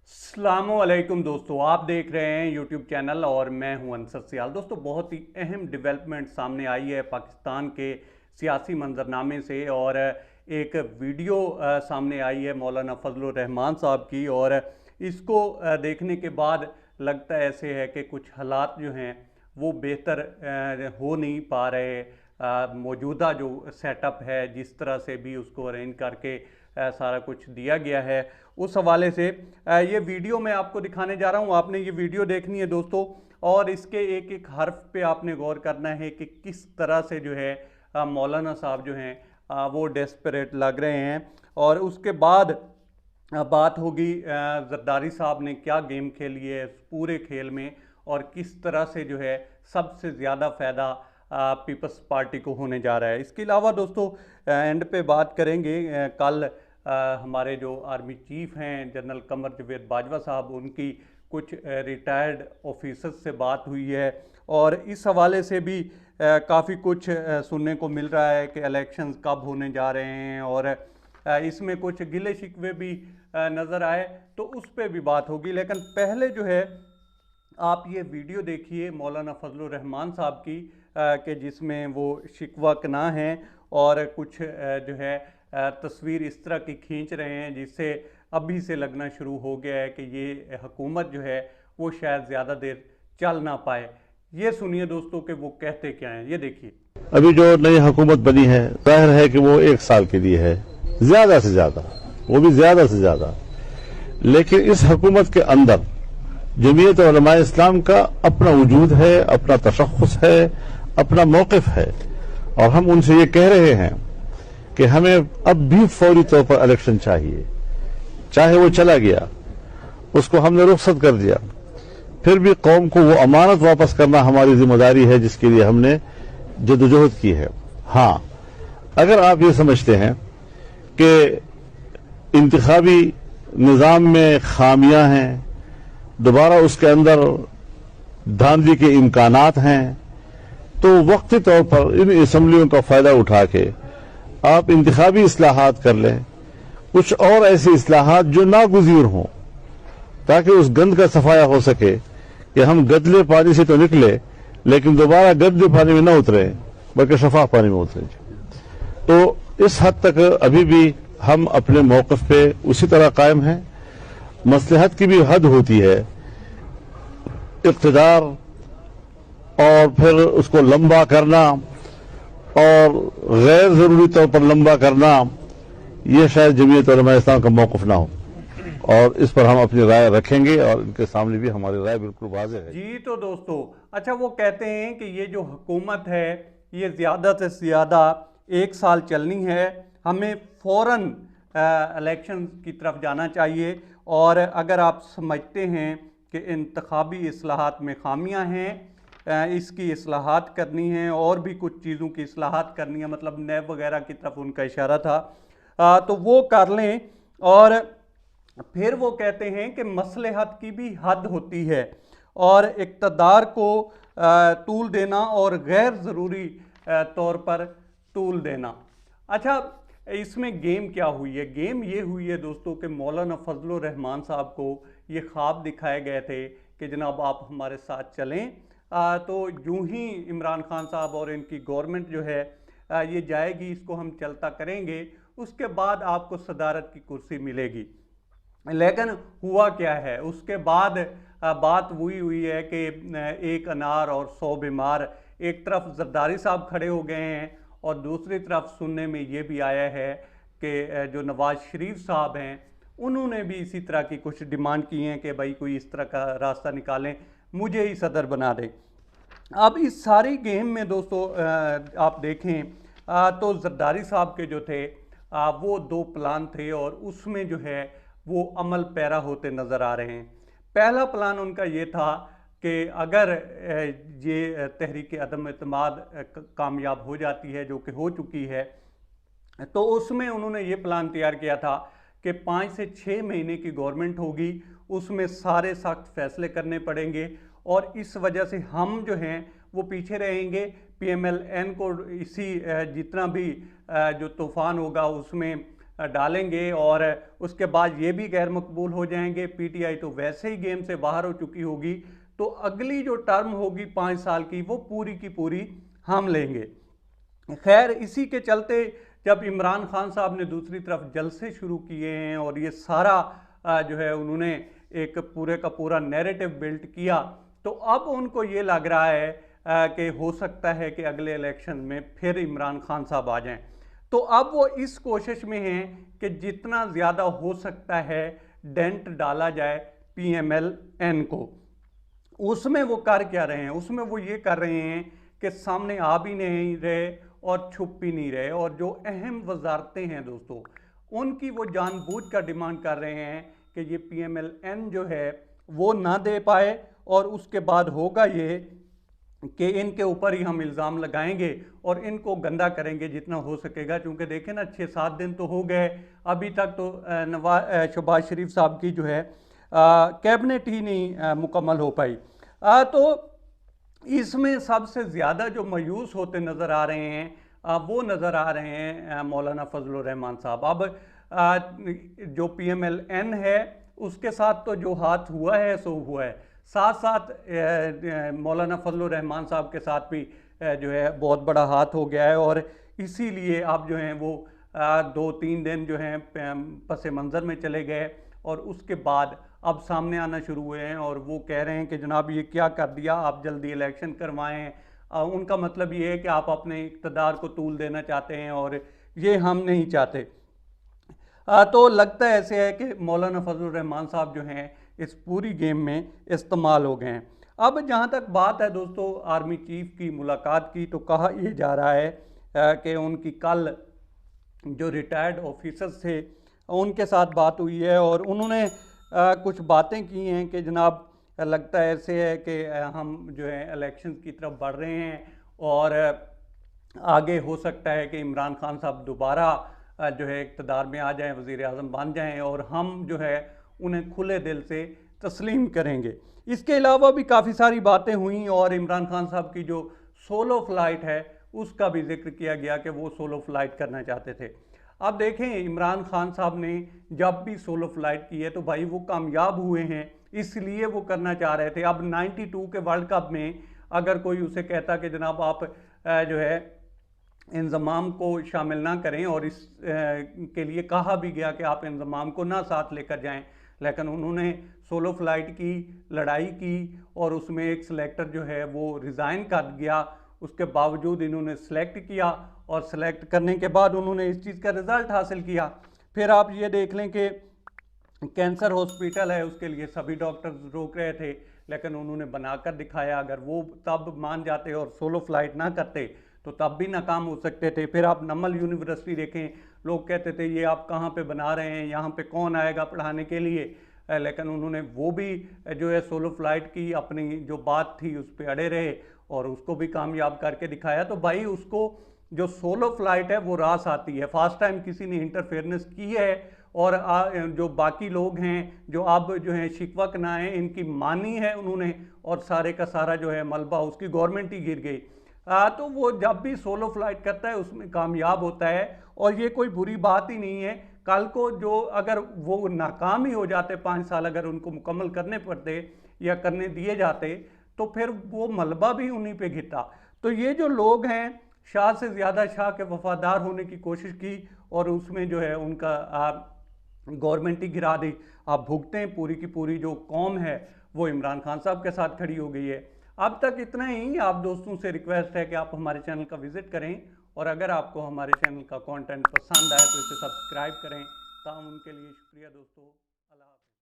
अस्सलामुअलैकुम दोस्तों, आप देख रहे हैं यूट्यूब चैनल और मैं हूं अंसर सियाल। दोस्तों, बहुत ही अहम डेवलपमेंट सामने आई है पाकिस्तान के सियासी मंजरनामे से और एक वीडियो सामने आई है मौलाना फजलुर रहमान साहब की। और इसको देखने के बाद लगता ऐसे है कि कुछ हालात जो हैं वो बेहतर हो नहीं पा रहे। मौजूदा जो सेटअप है, जिस तरह से भी उसको अरेंज करके सारा कुछ दिया गया है, उस हवाले से ये वीडियो मैं आपको दिखाने जा रहा हूँ। आपने ये वीडियो देखनी है दोस्तों, और इसके एक एक हर्फ पे आपने गौर करना है कि किस तरह से जो है मौलाना साहब जो हैं वो डेस्परेट लग रहे हैं। और उसके बाद बात होगी जरदारी साहब ने क्या गेम खेली है इस पूरे खेल में, और किस तरह से जो है सबसे ज़्यादा फ़ायदा पीपल्स पार्टी को होने जा रहा है। इसके अलावा दोस्तों एंड पे बात करेंगे कल हमारे जो आर्मी चीफ हैं जनरल कमर जवेद बाजवा साहब, उनकी कुछ रिटायर्ड ऑफिसर्स से बात हुई है और इस हवाले से भी काफ़ी कुछ सुनने को मिल रहा है कि इलेक्शंस कब होने जा रहे हैं, और इसमें कुछ गिले शिकवे भी नज़र आए, तो उस पर भी बात होगी। लेकिन पहले जो है आप ये वीडियो देखिए मौलाना फजलुर रहमान साहब की कि जिसमें वो शिकवा कना हैं और कुछ जो है तस्वीर इस तरह की खींच रहे हैं जिससे अभी से लगना शुरू हो गया है कि ये हुकूमत जो है वो शायद ज़्यादा देर चल ना पाए। ये सुनिए दोस्तों कि वो कहते क्या हैं, ये देखिए। अभी जो नई हुकूमत बनी है, जाहिर है कि वो 1 साल के लिए है, ज्यादा से ज्यादा, वो भी ज्यादा से ज्यादा। लेकिन इस हुकूमत के अंदर जमीयत उलमा इस्लाम का अपना वजूद है, अपना तशख्खुस है, अपना मौक़िफ़ है, और हम उनसे ये कह रहे हैं कि हमें अब भी फौरी तौर पर इलेक्शन चाहिए। चाहे वो चला गया, उसको हमने रुख्सत कर दिया, फिर भी कौम को वो अमानत वापस करना हमारी जिम्मेदारी है जिसके लिए हमने जदोजहद की है। हाँ, अगर आप ये समझते हैं कि इंतखाबी निज़ाम में खामियां हैं, दोबारा उसके अंदर धांधली के इम्कानात हैं, तो वक्ती तौर पर इन असम्बलियों का फायदा उठा के आप इंतखाबी इस्लाहात कर लें, कुछ और ऐसी इस्लाहात जो नागुज़ीर हों, ताकि उस गंद का सफाया हो सके कि हम गदले पानी से तो निकले लेकिन दोबारा गदले पानी में न उतरे बल्कि शफाफ पानी में उतरे। तो इस हद तक अभी भी हम अपने मौक़िफ़ पे उसी तरह कायम हैं। मसलहत की भी हद होती है, इक़्तिदार और फिर उसको लंबा करना और गैर ज़रूरी तौर पर लंबा करना, यह शायद जमीयत उलमा इस्लाम का मौक़िफ़ ना हो, और इस पर हम अपनी राय रखेंगे और इनके सामने भी हमारी राय बिल्कुल वाज़ेह है। जी तो दोस्तों, अच्छा, वो कहते हैं कि ये जो हुकूमत है ये ज़्यादा से ज़्यादा 1 साल चलनी है, हमें फ़ौरन इलेक्शन की तरफ जाना चाहिए, और अगर आप समझते हैं कि इंतखाबी इस्लाहात में खामियां हैं, इसकी इस्लाहात करनी है और भी कुछ चीज़ों की इस्लाहात करनी है, मतलब नैब वगैरह की तरफ उनका इशारा था, तो वो कर लें। और फिर वो कहते हैं कि मसलहत की भी हद होती है और इक़्तिदार को तूल देना और गैर ज़रूरी तौर पर तूल देना। अच्छा, इसमें गेम क्या हुई है? गेम ये हुई है दोस्तों कि मौलाना फजलुर रहमान साहब को ये ख्वाब दिखाए गए थे कि जनाब आप हमारे साथ चलें, तो यूं ही इमरान खान साहब और इनकी गवर्नमेंट जो है ये जाएगी, इसको हम चलता करेंगे, उसके बाद आपको सदारत की कुर्सी मिलेगी। लेकिन हुआ क्या है उसके बाद? बात वही हुई है कि एक अनार और 100 बीमार। एक तरफ जरदारी साहब खड़े हो गए हैं और दूसरी तरफ सुनने में ये भी आया है कि जो नवाज शरीफ साहब हैं उन्होंने भी इसी तरह की कुछ डिमांड की हैं कि भाई कोई इस तरह का रास्ता निकालें, मुझे ही सदर बना दें। अब इस सारी गेम में दोस्तों आप देखें तो जरदारी साहब के जो थे वो 2 प्लान थे और उसमें जो है वो अमल पैरा होते नज़र आ रहे हैं। पहला प्लान उनका ये था कि अगर ये तहरीक अदम एतमाद कामयाब हो जाती है, जो कि हो चुकी है, तो उसमें उन्होंने ये प्लान तैयार किया था कि 5 से 6 महीने की गवर्नमेंट होगी, उसमें सारे सख्त फैसले करने पड़ेंगे और इस वजह से हम जो हैं वो पीछे रहेंगे। PMLN को इसी जितना भी जो तूफ़ान होगा उसमें डालेंगे और उसके बाद ये भी गैर मकबूल हो जाएंगे, पीटीआई तो वैसे ही गेम से बाहर हो चुकी होगी, तो अगली जो टर्म होगी 5 साल की वो पूरी की पूरी हम लेंगे। खैर, इसी के चलते जब इमरान खान साहब ने दूसरी तरफ जलसे शुरू किए हैं और ये सारा जो है उन्होंने एक पूरे का पूरा नैरेटिव बिल्ड किया, तो अब उनको ये लग रहा है कि हो सकता है कि अगले इलेक्शन में फिर इमरान खान साहब आ जाएं। तो अब वो इस कोशिश में हैं कि जितना ज़्यादा हो सकता है डेंट डाला जाए PMLN को। उसमें वो कर क्या रहे हैं? उसमें वो ये कर रहे हैं कि सामने आ भी नहीं रहे और छुप भी नहीं रहे, और जो अहम वजारतें हैं दोस्तों, उनकी वो जानबूझकर डिमांड कर रहे हैं कि ये PMLN जो है वो ना दे पाए, और उसके बाद होगा ये कि इनके ऊपर ही हम इल्ज़ाम लगाएंगे और इनको गंदा करेंगे जितना हो सकेगा। क्योंकि देखें ना, 6-7 दिन तो हो गए, अभी तक तो शहबाज शरीफ साहब की जो है कैबिनेट ही नहीं मुकम्मल हो पाई। तो इसमें सबसे ज़्यादा जो मायूस होते नज़र आ रहे हैं वो नज़र आ रहे हैं मौलाना फजलुर रहमान साहब। अब जो PMLN है उसके साथ तो जो हाथ हुआ है सो हुआ है, साथ साथ मौलाना फजलुर रहमान साहब के साथ भी जो है बहुत बड़ा हाथ हो गया है, और इसीलिए अब जो हैं वो 2-3 दिन जो हैं पस मंज़र में चले गए, और उसके बाद अब सामने आना शुरू हुए हैं और वो कह रहे हैं कि जनाब ये क्या कर दिया, आप जल्दी इलेक्शन करवाएं। उनका मतलब ये है कि आप अपने इक़्तिदार को तूल देना चाहते हैं और ये हम नहीं चाहते। तो लगता है ऐसे है कि मौलाना फजलुर रहमान साहब जो हैं इस पूरी गेम में इस्तेमाल हो गए हैं। अब जहाँ तक बात है दोस्तों आर्मी चीफ की मुलाकात की, तो कहा यह जा रहा है कि उनकी कल जो रिटायर्ड ऑफिसर्स थे उनके साथ बात हुई है, और उन्होंने कुछ बातें की हैं कि जनाब लगता है ऐसे है कि हम जो है इलेक्शन की तरफ बढ़ रहे हैं, और आगे हो सकता है कि इमरान खान साहब दोबारा जो है इक़्तिदार में आ जाएं, वज़ीर आज़म बन जाएं, और हम जो है उन्हें खुले दिल से तस्लीम करेंगे। इसके अलावा भी काफ़ी सारी बातें हुई, और इमरान खान साहब की जो सोलो फ्लाइट है उसका भी जिक्र किया गया कि वो सोलो फ्लाइट करना चाहते थे। अब देखें, इमरान खान साहब ने जब भी सोलो फ्लाइट की है तो भाई वो कामयाब हुए हैं, इसलिए वो करना चाह रहे थे। अब 92 के वर्ल्ड कप में अगर कोई उसे कहता कि जनाब आप जो है इंज़माम को शामिल ना करें, और इस के लिए कहा भी गया कि आप इंज़माम को ना साथ लेकर जाएं, लेकिन उन्होंने सोलो फ्लाइट की, लड़ाई की, और उसमें एक सिलेक्टर जो है वो रिज़ाइन कर गया। उसके बावजूद इन्होंने सेलेक्ट किया, और सेलेक्ट करने के बाद उन्होंने इस चीज़ का रिज़ल्ट हासिल किया। फिर आप ये देख लें कि कैंसर हॉस्पिटल है, उसके लिए सभी डॉक्टर्स रोक रहे थे, लेकिन उन्होंने बनाकर दिखाया। अगर वो तब मान जाते और सोलो फ्लाइट ना करते तो तब भी नाकाम हो सकते थे। फिर आप नमल यूनिवर्सिटी देखें, लोग कहते थे ये आप कहाँ पे बना रहे हैं, यहाँ पे कौन आएगा पढ़ाने के लिए, लेकिन उन्होंने वो भी जो है सोलो फ्लाइट की अपनी जो बात थी उस पर अड़े रहे और उसको भी कामयाब करके दिखाया। तो भाई उसको जो सोलो फ्लाइट है वो रास आती है। फर्स्ट टाइम किसी ने इंटरफेरेंस की है, और जो बाकी लोग हैं जो अब जो है शिकवा कनाए इनकी मानी है उन्होंने, और सारे का सारा जो है मलबा उसकी गवर्नमेंट ही गिर गई। तो वो जब भी सोलो फ्लाइट करता है उसमें कामयाब होता है, और ये कोई बुरी बात ही नहीं है। कल को जो अगर वो नाकाम ही हो जाते, 5 साल अगर उनको मुकम्मल करने पड़ते या करने दिए जाते, तो फिर वो मलबा भी उन्हीं पे गिरता। तो ये जो लोग हैं शाह से ज़्यादा शाह के वफादार होने की कोशिश की, और उसमें जो है उनका गवर्नमेंट ही गिरा दी। आप भुगते हैं, पूरी की पूरी जो कौम है वो इमरान खान साहब के साथ खड़ी हो गई है। अब तक इतना ही। आप दोस्तों से रिक्वेस्ट है कि आप हमारे चैनल का विज़िट करें, और अगर आपको हमारे चैनल का कंटेंट पसंद आए तो इसे सब्सक्राइब करें। ताम उनके लिए शुक्रिया दोस्तों। अल्लाह हाफ़िज़।